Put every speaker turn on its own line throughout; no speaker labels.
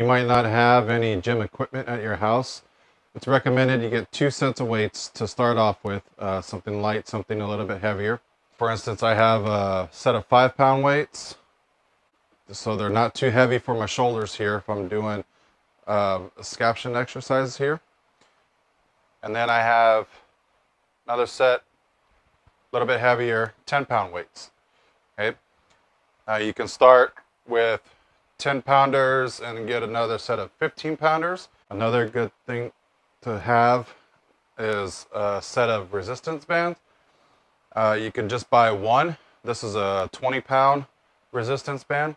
You might not have any gym equipment at your house. It's recommended you get 2 sets of weights to start off with, something light, something a little bit heavier. For instance, I have a set of 5-pound weights, so they're not too heavy for my shoulders here if I'm doing scaption exercises here. And then I have another set, a little bit heavier, 10-pound weights. Okay, you can start with 10-pounders and get another set of 15-pounders. Another good thing to have is a set of resistance bands. You can just buy one. This is a 20-pound resistance band,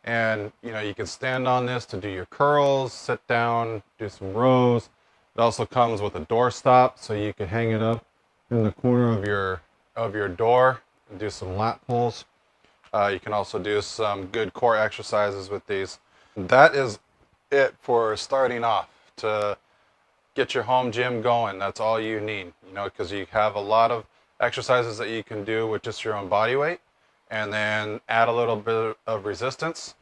and you can stand on this to do your curls, sit down, do some rows. It also comes with a door stop, so you can hang it up in the corner of your door and do some lat pulls. You can also do some good core exercises with these. That is it for starting off to get your home gym going. That's all you need, because you have a lot of exercises that you can do with just your own body weight, and then add a little bit of resistance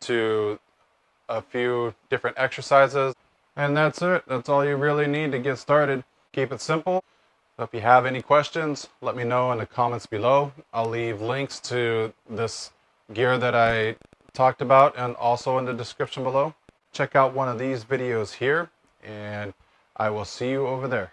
to a few different exercises. And that's it. That's all you really need to get started. Keep it simple. So if you have any questions, let me know in the comments below. I'll leave links to this gear that I talked about and also in the description below. Check out one of these videos here, and I will see you over there.